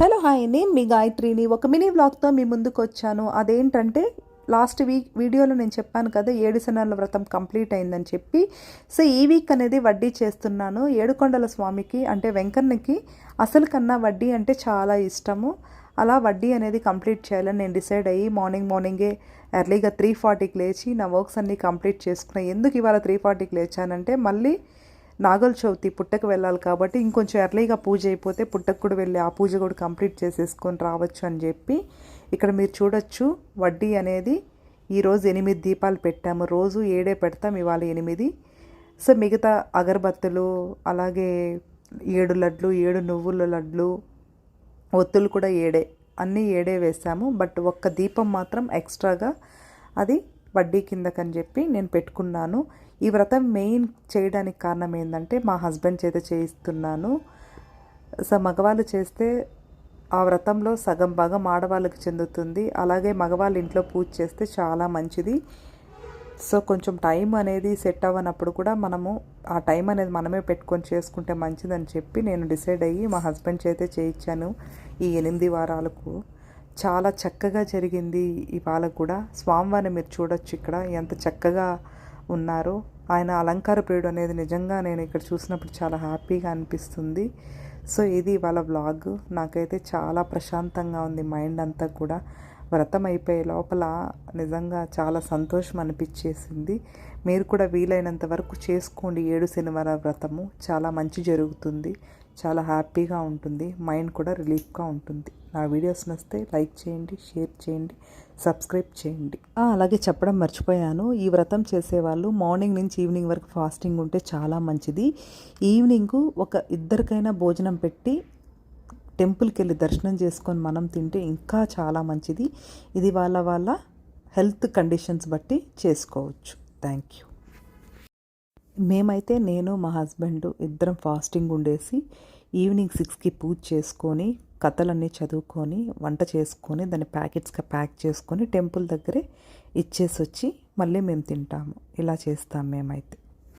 Hello hi, నేను మీ గాయత్రిని ఒక మినీ వ్లాగ్తో మీ ముందుకు వచ్చాను. అదేంటంటే లాస్ట్ వీడియోలో నేను చెప్పాను కదా, 7 శనివారాల వ్రతం కంప్లీట్ అయిందని చెప్పి. సో ఈ వీక్ అనేది వడ్డీ చేస్తున్నాను. ఏడుకొండల స్వామికి అంటే వెంకన్నకి అసలు కన్నా వడ్డీ అంటే చాలా ఇష్టము. అలా వడ్డీ అనేది కంప్లీట్ చేయాలని నేను డిసైడ్ అయ్యి మార్నింగే ఎర్లీగా 3:40కి లేచి నా వర్క్స్ అన్నీ కంప్లీట్ చేసుకున్నాను. ఎందుకు ఇవాళ 3:40కి లేచానంటే మళ్ళీ నాగల చవితి పుట్టకు వెళ్ళాలి కాబట్టి ఇంకొంచెం ఎర్లీగా పూజ అయిపోతే పుట్టకు కూడా వెళ్ళి ఆ పూజ కూడా కంప్లీట్ చేసేసుకొని రావచ్చు అని చెప్పి. ఇక్కడ మీరు చూడొచ్చు, వడ్డీ అనేది ఈరోజు 8 దీపాలు పెట్టాము. రోజు 7 పెడతాం, ఇవాళ 8. సో మిగతా అగరబత్తులు, అలాగే 7 లడ్లు, 7 నువ్వుల లడ్లు, ఒత్తులు కూడా 7 అన్నీ 7 వేసాము. బట్ ఒక్క దీపం మాత్రం ఎక్స్ట్రాగా అది వడ్డీ కిందకని చెప్పి నేను పెట్టుకున్నాను. ఈ వ్రతం మెయిన్ చేయడానికి కారణం ఏంటంటే మా హస్బెండ్ చేత చేయిస్తున్నాను. సో మగవాళ్ళు చేస్తే ఆ వ్రతంలో సగం భాగం ఆడవాళ్ళకి చెందుతుంది. అలాగే మగవాళ్ళు ఇంట్లో పూజ చేస్తే చాలా మంచిది. సో కొంచెం టైం అనేది సెట్ అవ్వనప్పుడు కూడా మనము ఆ టైం అనేది మనమే పెట్టుకొని చేసుకుంటే మంచిదని చెప్పి నేను డిసైడ్ అయ్యి మా హస్బెండ్ చేతే చేయించాను. ఈ 8 వారాలకు చాలా చక్కగా జరిగింది. ఇవాళ కూడా స్వామివారిని మీరు చూడొచ్చు, ఇక్కడ ఎంత చక్కగా ఉన్నారు. ఆయన అలంకార ప్రియుడు అనేది నిజంగా నేను ఇక్కడ చూసినప్పుడు చాలా హ్యాపీగా అనిపిస్తుంది. సో ఇది ఇవాళ వ్లాగ్. నాకైతే చాలా ప్రశాంతంగా ఉంది మైండ్ అంతా కూడా. వ్రతం అయిపోయే లోపల నిజంగా చాలా సంతోషం అనిపించేసింది. మీరు కూడా వీలైనంత వరకు చేసుకోండి. 7 శనివారాల వ్రతము చాలా మంచి జరుగుతుంది, చాలా హ్యాపీగా ఉంటుంది, మైండ్ కూడా రిలీఫ్గా ఉంటుంది. నా వీడియోస్ నచ్చితే లైక్ చేయండి, షేర్ చేయండి, సబ్స్క్రైబ్ చేయండి. అలాగే చెప్పడం మర్చిపోయాను, ఈ వ్రతం చేసేవాళ్ళు మార్నింగ్ నుంచి ఈవినింగ్ వరకు ఫాస్టింగ్ ఉంటే చాలా మంచిది. ఈవినింగు ఒక ఇద్దరికైనా భోజనం పెట్టి టెంపుల్కి వెళ్ళి దర్శనం చేసుకొని మనం తింటే ఇంకా చాలా మంచిది. ఇది వాళ్ళ హెల్త్ కండిషన్స్ బట్టి చేసుకోవచ్చు. Thank you. మేమైతే నేను మా హస్బెండ్ ఇద్దరం ఫాస్టింగ్ ఉండేసి ఈవినింగ్ 6కి పూజ చేసుకొని కథలన్నీ చదువుకొని వంట చేసుకొని దాన్ని ప్యాకెట్స్గా ప్యాక్ చేసుకొని టెంపుల్ దగ్గరే ఇచ్చేసి వచ్చి మళ్ళీ మేము తింటాము. ఇలా చేస్తాం మేమైతే.